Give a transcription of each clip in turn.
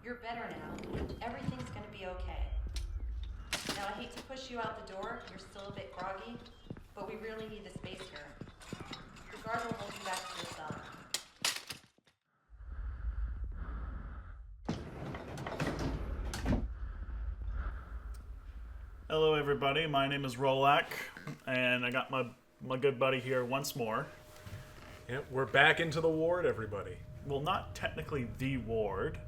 You're better now. Everything's gonna be okay. Now, I hate to push you out the door. You're still a bit groggy, but we really need the space here. The guard will hold you back to your cell. Hello everybody, my name is Rolak, and I got my good buddy here once more. Yep, we're back into the ward, everybody. Well, not technically the ward.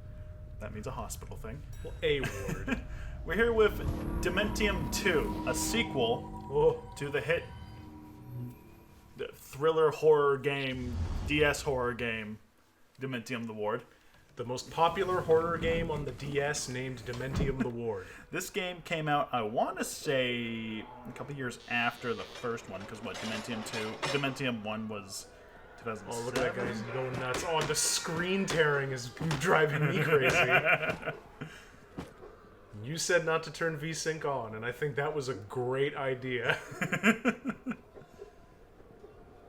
That means a hospital thing. Well, a ward. We're here with Dementium 2, a sequel to the hit thriller horror game, DS horror game, Dementium the Ward. The most popular horror game on the DS named Dementium the Ward. This game came out, I want to say, a couple years after the first one, because what, Dementium 1 was 2007? Oh, look at that guy, he's going nuts. Oh, the screen tearing is driving me crazy. You said not to turn VSync on, and I think that was a great idea.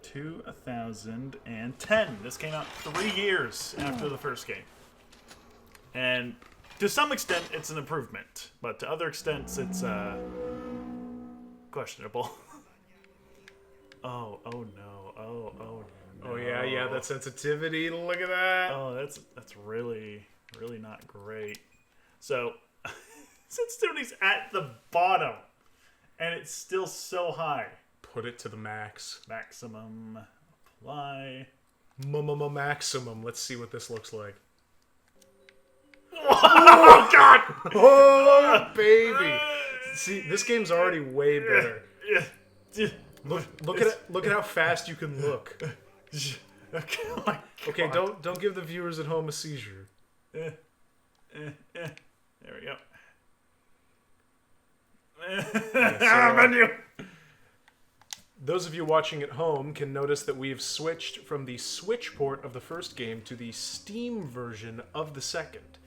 2010. This came out 3 years after the first game. And to some extent, it's an improvement. But to other extents, it's questionable. oh no. Oh no. Oh, yeah, that sensitivity. Look at that. Oh, that's really not great. So, sensitivity's at the bottom. And it's still so high. Put it to the max. Maximum. Apply. Maximum. Let's see what this looks like. Oh, God! Oh, baby. See, this game's already way better. Look at how fast you can look. Okay, don't give the viewers at home a seizure. There we go. Menu. Those of you watching at home can notice that we've switched from the Switch port of the first game to the Steam version of the second.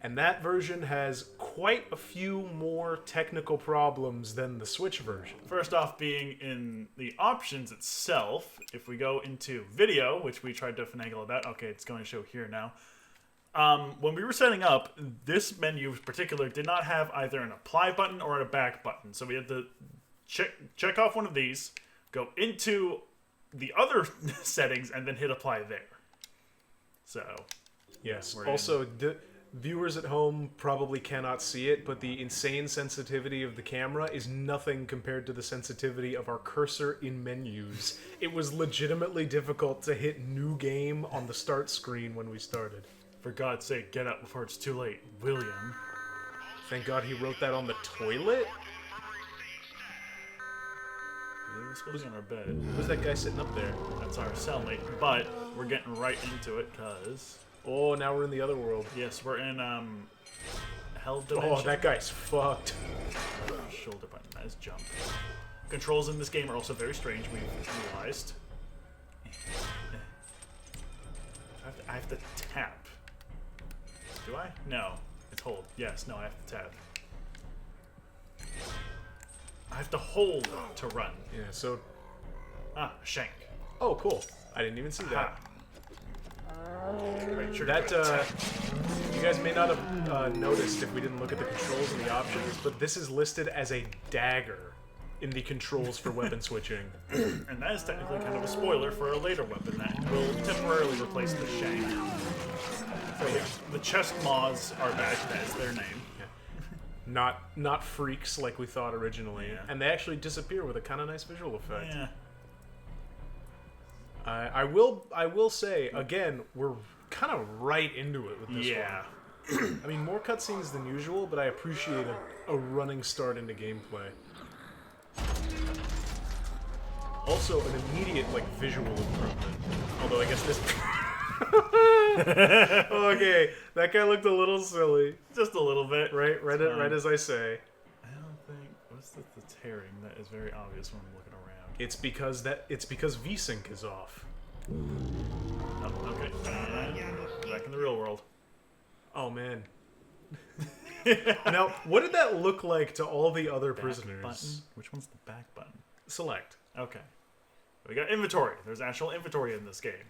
And that version has quite a few more technical problems than the Switch version. First off, being in the options itself, if we go into video, which we tried to finagle about, okay, it's going to show here now. When we were setting up, this menu in particular did not have either an apply button or a back button. So we had to check off one of these, go into the other settings, and then hit apply there. So, yes. Also, viewers at home probably cannot see it, but the insane sensitivity of the camera is nothing compared to the sensitivity of our cursor in menus. It was legitimately difficult to hit new game on the start screen when we started. For God's sake, get up before it's too late, William. Thank God he wrote that on the toilet? We're supposed to be on our bed. Who's that guy sitting up there? That's our cellmate, but we're getting right into it, because... Oh, now we're in the other world. Yes, we're in, Hell Dimension. Oh, that guy's fucked. Shoulder button, that is jump. Controls in this game are also very strange, we've realized. I have to tap. Do I? No. It's hold. Yes, no, I have to tap. I have to hold to run. Yeah, so... Ah, shank. Oh, cool. I didn't even see that. Right, sure. That, you guys may not have noticed if we didn't look at the controls and the options, but this is listed as a dagger in the controls for weapon switching. And that is technically kind of a spoiler for a later weapon that will temporarily replace the shank. So the chest maws are back, that is their name. Yeah. Not freaks like we thought originally. Yeah. And they actually disappear with a kind of nice visual effect. Yeah. I will say, again, we're kind of right into it with this one. I mean, more cutscenes than usual, but I appreciate a running start into gameplay. Also, an immediate, visual improvement. Although, I guess this... Okay, that guy looked a little silly. Just a little bit. Right as I say. I don't think... What's the tearing that is very obvious when I'm looking around? It's because VSync is off. Oh, okay. Back in the real world. Oh, man. Now, what did that look like to all the other Back prisoners? button? Which one's the back button? Select. Okay. We got inventory. There's actual inventory in this game.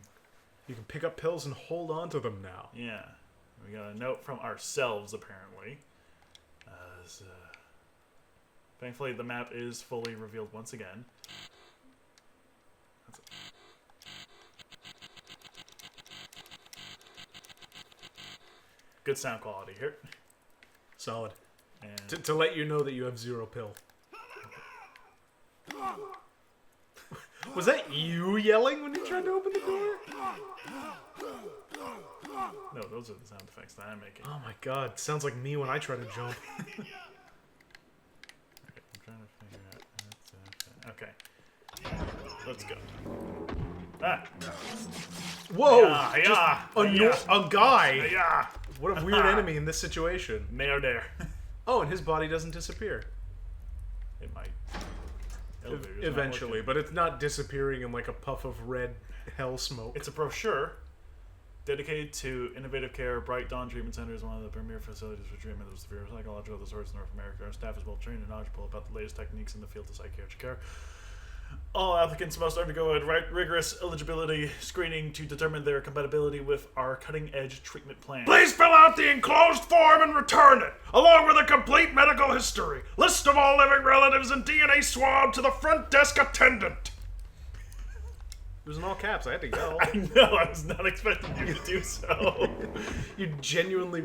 You can pick up pills and hold on to them now. Yeah. We got a note from ourselves, apparently. Thankfully, the map is fully revealed once again. Good sound quality here. Solid. And To let you know that you have 0 pill. Was that you yelling when you tried to open the door? no, those are the sound effects that I'm making. Oh my god, sounds like me when I try to jump. Okay, I'm trying to figure out. Okay. Let's go. Ah! Whoa! Yeah, A guy! Yeah! What a weird enemy in this situation. Mayo dare. Oh, and his body doesn't disappear. It might. Elevator's not Eventually, working. but it's not disappearing in like a puff of red hell smoke. It's a brochure dedicated to innovative care. Bright Dawn Treatment Center is one of the premier facilities for treatment of severe psychological disorders in North America. Our staff is well trained and knowledgeable about the latest techniques in the field of psychiatric care. All applicants must undergo a rigorous eligibility screening to determine their compatibility with our cutting-edge treatment plan. Please fill out the enclosed form and return it, along with a complete medical history, list of all living relatives, and DNA swab to the front desk attendant. It was in all caps, I had to yell. I know, I was not expecting you to do so. You genuinely,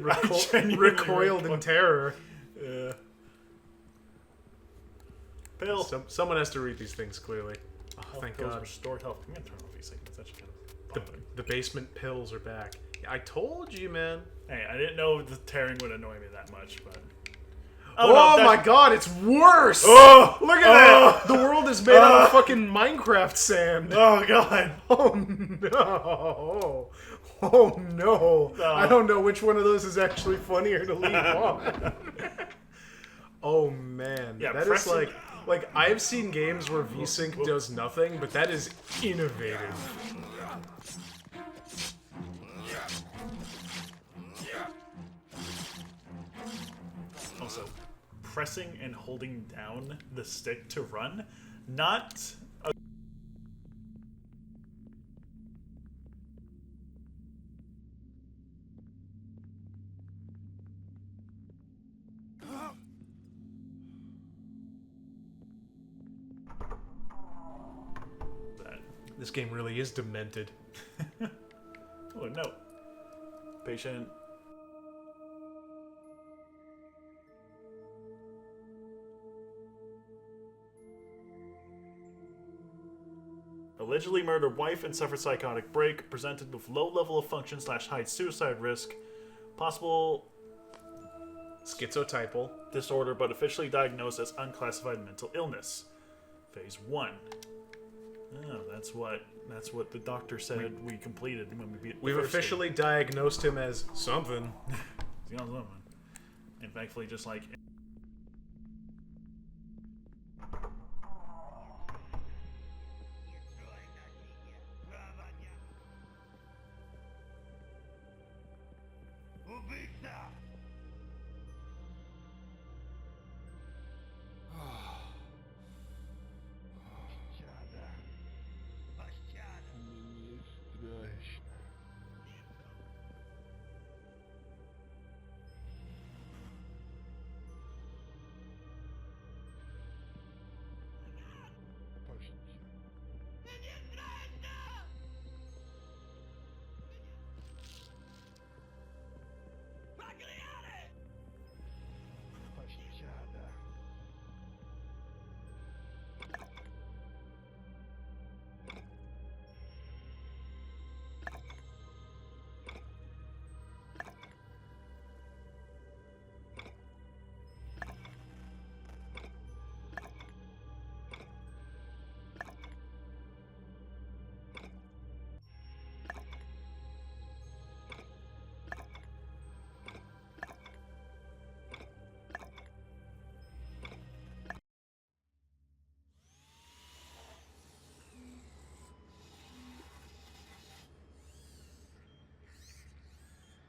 genuinely recoiled in terror. Yeah. Pill. Someone has to read these things clearly. Oh, Health thank pills God. Restored health. I'm gonna turn off these segments. That's kind of bothering. The basement pills are back. Yeah, I told you, man. Hey, I didn't know the tearing would annoy me that much, but... Oh, my God, it's worse! Oh! Look at that! The world is made out of fucking Minecraft sand. Oh, God! Oh, no. Oh, no. I don't know which one of those is actually funnier to leave on. Oh, man. Yeah, that is like, I've seen games where VSync does nothing, but that is innovative. Also, pressing and holding down the stick to run, not a... This game really is demented. Oh, no. Patient. Allegedly murdered wife and suffered psychotic break. Presented with low level of function / high suicide risk. Possible Schizotypal. disorder, but officially diagnosed as unclassified mental illness. Phase 1. Oh, that's what the doctor said we completed when we beat the We've first officially diagnosed him as something. game. And thankfully, just like...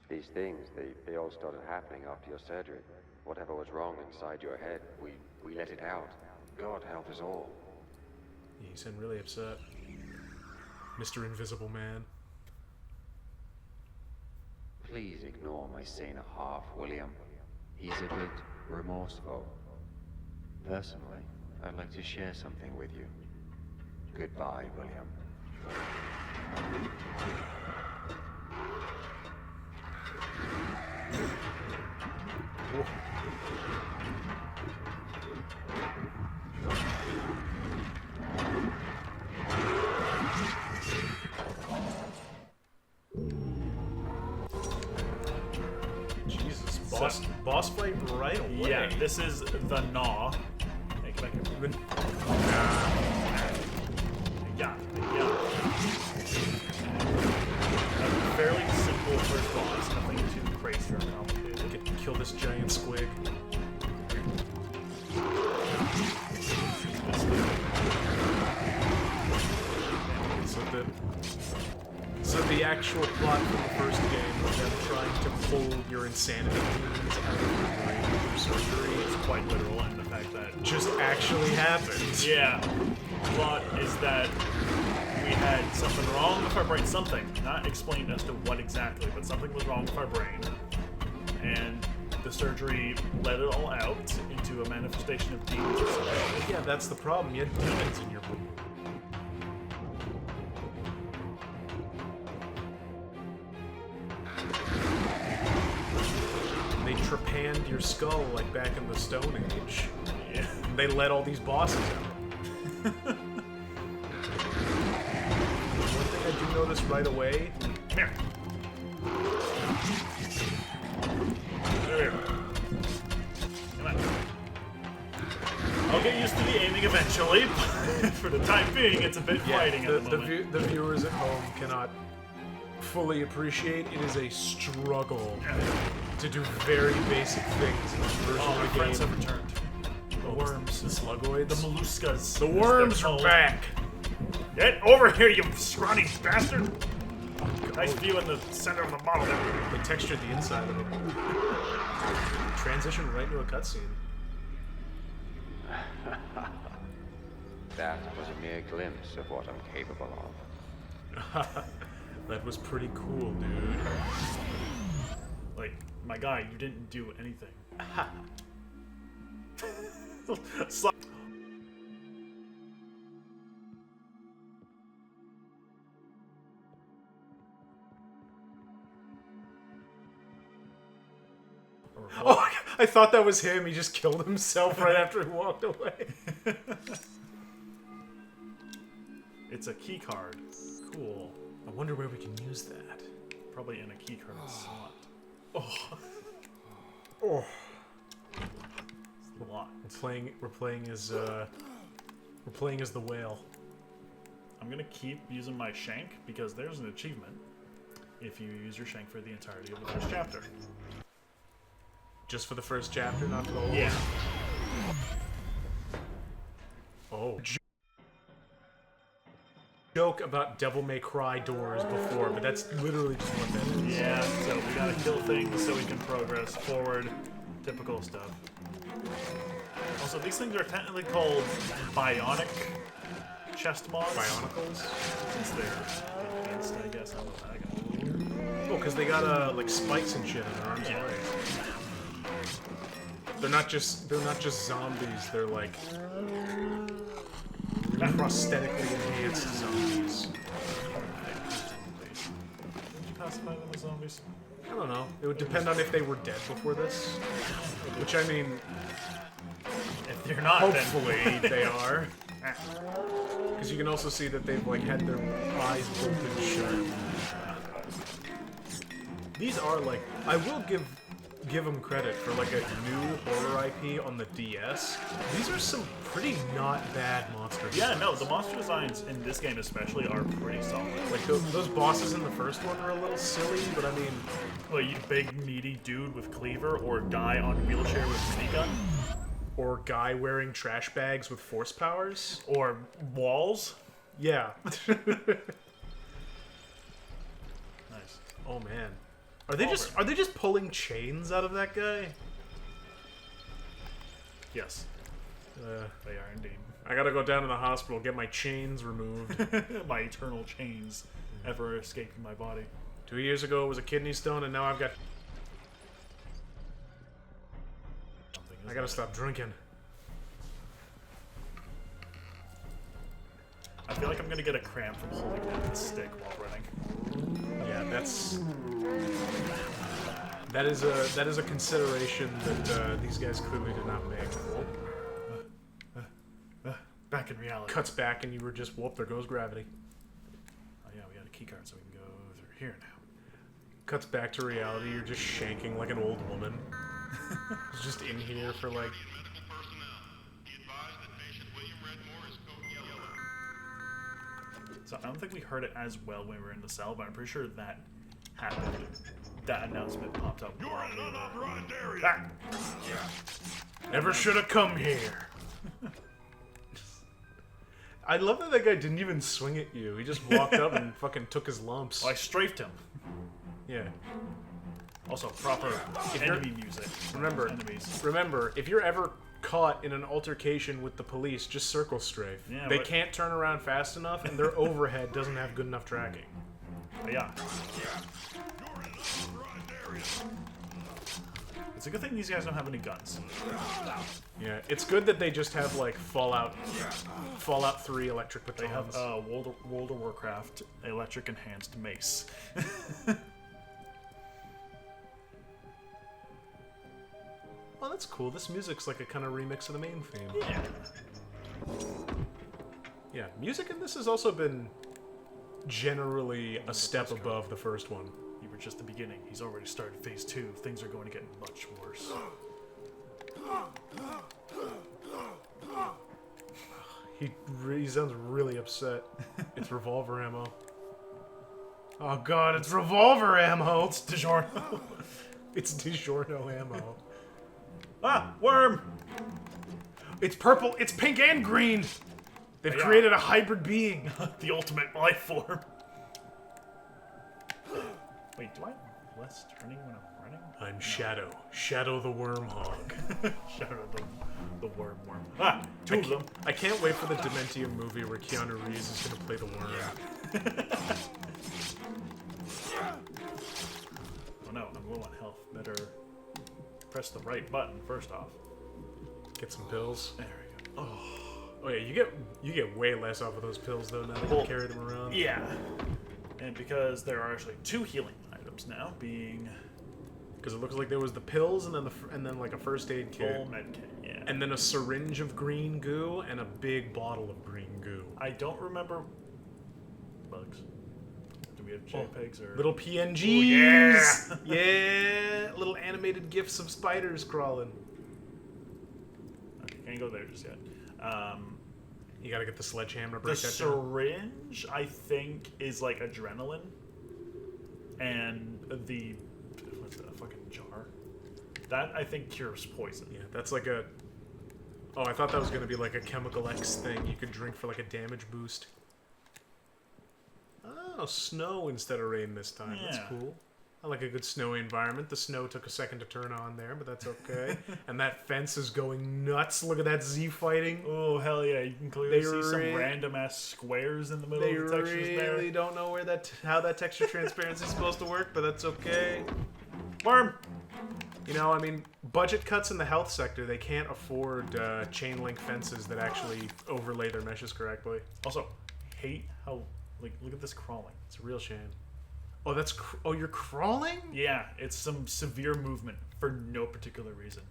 These things, they all started happening after your surgery. Whatever was wrong inside your head, we let it out. God help us all. Yeah, you sound really upset. Mr. Invisible Man. Please ignore my saner half, William. He's a bit remorseful. Personally, I'd like to share something with you. Goodbye, William. Jesus, boss fight right away. Yeah, this is the Gnaw. Hey, come back here. Yeah. A fairly simple first boss, nothing too crazy or complicated. Kill this giant squig. So the actual plot from the first game was them trying to pull your insanity demons out of your brain through surgery. It's quite literal in the fact that Just actually happened. yeah, the plot is that we had something wrong with our brain. Something, not explained as to what exactly, but something was wrong with our brain. And the surgery let it all out into a manifestation of demons. Yeah, that's the problem. You had demons in your brain. They trepanned your skull like back in the Stone Age. Yeah. And they let all these bosses out. One thing I do notice right away. Come here. Come here. Come on. I'll get used to the aiming eventually. For the time being, it's a bit fighting at the moment. The viewers at home cannot fully appreciate it is a struggle to do very basic things in this version Oh, my of the friends game. have returned. The worms. The sluggoids. The molluscas. The worms are back. Get over here, you scrawny bastard! Nice view in the center of the bottle there. They textured the inside of it. Transition right into a cutscene. That was a mere glimpse of what I'm capable of. That was pretty cool, dude. Like, my guy, you didn't do anything. Slap. Oh, I thought that was him. He just killed himself right after he walked away. It's a key card. Cool. I wonder where we can use that. Probably in a key card slot. Oh. It's a lot. We're playing as the whale. I'm gonna keep using my shank because there's an achievement if you use your shank for the entirety of the first chapter. Just for the first chapter, not for the whole. Yeah. Oh. Joke about Devil May Cry doors before, but that's literally just what that is. Yeah, so we gotta kill things so we can progress forward. Typical stuff. Also, these things are technically called bionic chest mods. Bionicles? Since they're enhanced, I guess. I don't know. Oh, because they got like spikes and shit in their arms. Yeah. They're not just zombies. They're like prosthetically enhanced zombies. Did you pacify them as zombies? I don't know. It would depend on if they were dead before this. Which I mean, If they're not, hopefully they are. Because you can also see that they've like had their eyes bolted shut. These are like, I will give them credit for like a new horror IP on the DS. These are some pretty not bad monster designs. Yeah, no, the monster designs in this game especially are pretty solid. Like those bosses in the first one are a little silly, but I mean, Well, you big meaty dude with cleaver, or guy on wheelchair with minigun, or guy wearing trash bags with force powers. or walls. Yeah. Nice. Oh man. Are they just pulling chains out of that guy? Yes, they are indeed. I gotta go down to the hospital, get my chains removed. My eternal chains ever escaping my body. 2 years ago it was a kidney stone, and now I've got... I gotta stop drinking. I feel like I'm gonna get a cramp from holding that stick while running. Yeah, that is a consideration that these guys clearly did not make. Back in reality. Cuts back and you were just, whoop, there goes gravity. Oh yeah, we got a key card so we can go through here now. Cuts back to reality, you're just shanking like an old woman. It's just in here for like... Medical personnel, be advised that patient William Redmoor is code yellow. So I don't think we heard it as well when we were in the cell, but I'm pretty sure that happened. That announcement popped up. You're in an unauthorized area. Ah! Never should have come here. I love that guy didn't even swing at you. He just walked up and fucking took his lumps. Well, I strafed him. Yeah. Also, proper enemy music. Remember, if you're ever caught in an altercation with the police, just circle strafe. Yeah, they but- can't turn around fast enough, and their overhead doesn't have good enough tracking. But yeah. You're in an unauthorized area. It's a good thing these guys don't have any guns. Yeah, it's good that they just have like Fallout 3 electric They have batons. World of Warcraft electric enhanced mace. Oh, that's cool. This music's like a kind of remix of the main theme. Yeah. Yeah, music in this has also been generally a step above the first one. You were just the beginning. He's already started phase 2. Things are going to get much worse. He sounds really upset. It's revolver ammo. Oh god, it's revolver ammo! It's DiGiorno. It's DiGiorno ammo. Ah! Worm! It's purple, it's pink and green! They've Yeah. created a hybrid being. The ultimate life form. Wait, do I have less turning when I'm running? I'm Shadow. Shadow the Wormhog. Shadow the worm. Ah! Two of them. I can't wait for the Dementium movie where Keanu Reeves is gonna play the worm. Oh no, I'm low on health. Better press the right button first off. Get some pills. There we go. Oh yeah, you get way less off of those pills though now that you Well, carry them around. Yeah. And because there are actually 2 healing items now, being Because it looks like there was the pills and then like a first aid kit. full med kit. Yeah. And then a syringe of green goo and a big bottle of green goo. I don't remember bugs. Do we have JPEGs or Little PNGs! Ooh, yeah! Yeah! Little animated gifs of spiders crawling. Okay, can't go there just yet. You gotta get the sledgehammer to The break that down. syringe, I think, is like adrenaline, and the what's that, a fucking jar? That I think cures poison. Yeah, that's like a... Oh, I thought that was gonna be like a Chemical X thing you could drink for like a damage boost. Oh, snow instead of rain this time. That's Yeah. cool. I like a good snowy environment. The snow took a second to turn on there, but that's okay. And that fence is going nuts. Look at that Z fighting. Oh hell yeah! You can clearly They see some re- random ass squares in the middle They of the textures really there. don't know how that texture transparency is supposed to work, but that's okay. Worm. You know, I mean, budget cuts in the health sector, they can't afford chain link fences that actually overlay their meshes correctly. Also, hate how look at this crawling. It's a real shame. Oh, oh, you're crawling? Yeah, it's some severe movement for no particular reason.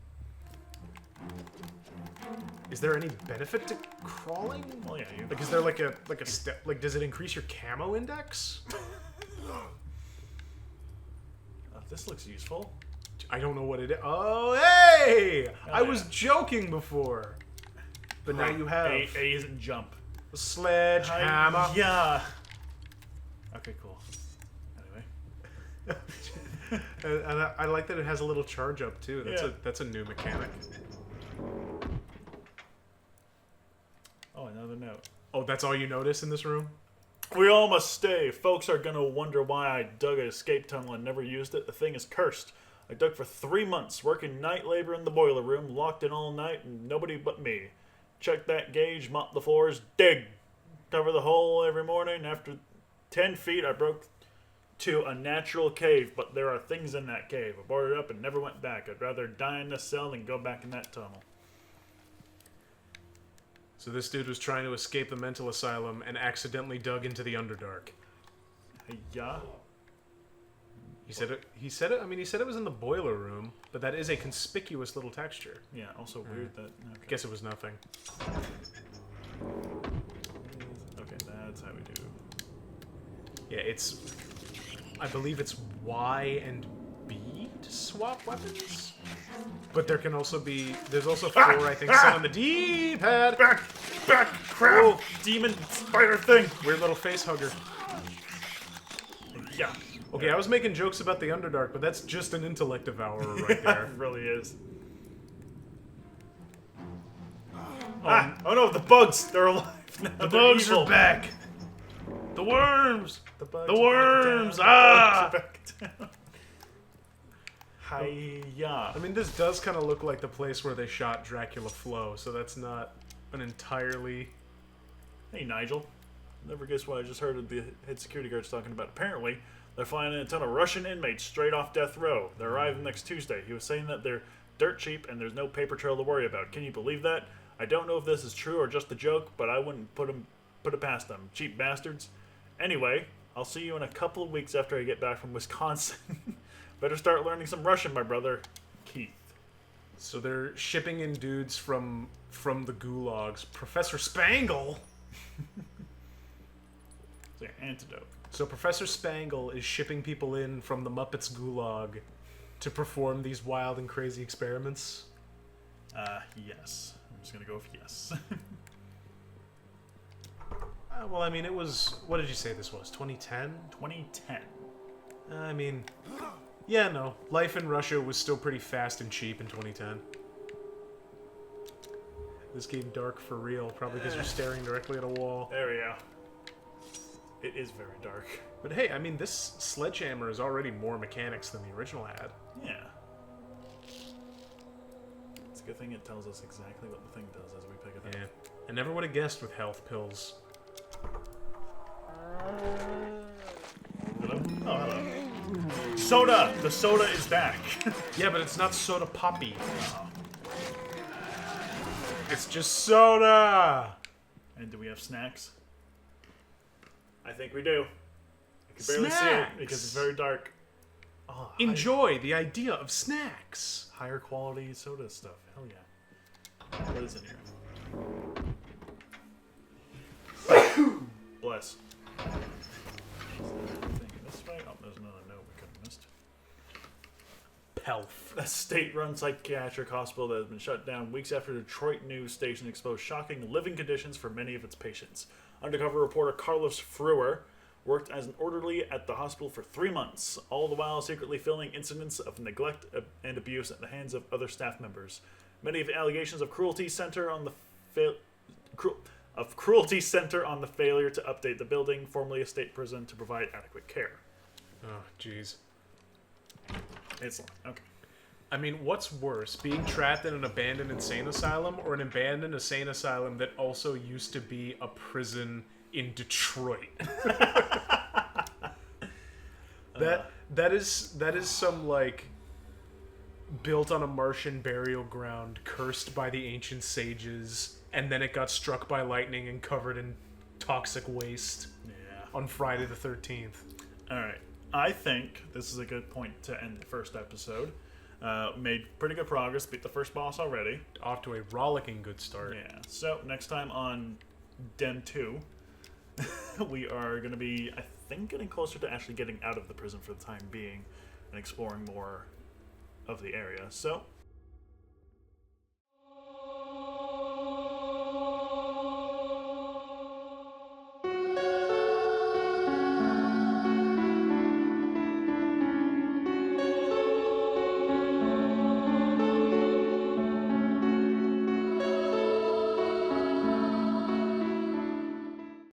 Is there any benefit to crawling? Well, yeah, you. Like, is there like a step? Like, does it increase your camo index? This looks useful. I don't know what it is. Oh, hey! I was yeah. joking before, but now you have A isn't jump. a sledgehammer. Yeah. Okay, cool. Anyway. And I like that it has a little charge up too. That's a new mechanic. Oh, another note. Oh, that's all you notice in this room? We all must stay. Folks are gonna wonder why I dug an escape tunnel and never used it. The thing is cursed. I dug for 3 months, working night labor in the boiler room, locked in all night, and nobody but me. Check that gauge, mop the floors, dig. Cover the hole every morning. After 10 feet, I broke to a natural cave, but there are things in that cave. I boarded up and never went back. I'd rather die in this cell than go back in that tunnel. So this dude was trying to escape the mental asylum and accidentally dug into the Underdark. Yeah. He said it. I mean, he said it was in the boiler room, but that is a conspicuous little texture. Yeah, also weird that... I guess it was nothing. Okay, that's how we do. Yeah, it's... I believe it's Y and B to swap weapons? But there can also be... There's also 4, I think, set on the D-pad! Back, crap! Oh, demon spider thing! Weird little face hugger. Yeah. Okay, I was making jokes about the Underdark, but that's just an intellect devourer right there. It really is. Oh no, the bugs! They're alive now. The bugs are back! The worms! The worms! Ah! Hi-ya. I mean, this does kind of look like the place where they shot Dracula Flo, so that's not an entirely... Hey, Nigel. Never guess what I just heard of the head security guards talking about. Apparently, they're flying in a ton of Russian inmates straight off death row. They're arriving next Tuesday. He was saying that they're dirt cheap and there's no paper trail to worry about. Can you believe that? I don't know if this is true or just a joke, but I wouldn't put it past them. Cheap bastards. Anyway, I'll see you in a couple of weeks after I get back from Wisconsin. Better start learning some Russian, my brother. Keith. So they're shipping in dudes from the gulags. Professor Spangle! It's like an antidote. So Professor Spangle is shipping people in from the Muppets gulag to perform these wild and crazy experiments? Yes. I'm just gonna go with yes. Well, I mean, it was... What did you say this was? 2010? 2010. I mean... Yeah, no. Life in Russia was still pretty fast and cheap in 2010. This game dark for real, probably because you're staring directly at a wall. There we go. It is very dark. But hey, I mean, this sledgehammer is already more mechanics than the original had. Yeah. It's a good thing it tells us exactly what the thing does as we pick it up. Yeah. I never would have guessed with health pills. Hello? Oh, hello. Soda! The soda is back. Yeah, but it's not soda poppy. It's just soda! And do we have snacks? I think we do. I can barely see it because it's very dark. Oh, Enjoy the idea of snacks. higher quality soda stuff. Hell yeah. What is in here? Bless. This way? Oh, there's another note we could have missed. Pelf. A state-run psychiatric hospital that has been shut down weeks after the Detroit news station exposed shocking living conditions for many of its patients. Undercover reporter Carlos Frewer worked as an orderly at the hospital for 3 months, all the while secretly filming incidents of neglect and abuse at the hands of other staff members. Many of the allegations of cruelty center on the failure to update the building, formerly a state prison, to provide adequate care. Oh, jeez. It's long. Okay. I mean, what's worse, being trapped in an abandoned insane asylum or an abandoned insane asylum that also used to be a prison in Detroit? That is some, like, built on a Martian burial ground, cursed by the ancient sages, and then it got struck by lightning and covered in toxic waste on Friday the 13th. Alright. I think this is a good point to end the first episode. Made pretty good progress, beat the first boss already. Off to a rollicking good start. Yeah. So, next time on Dem 2, we are going to be, I think, getting closer to actually getting out of the prison for the time being and exploring more of the area. So,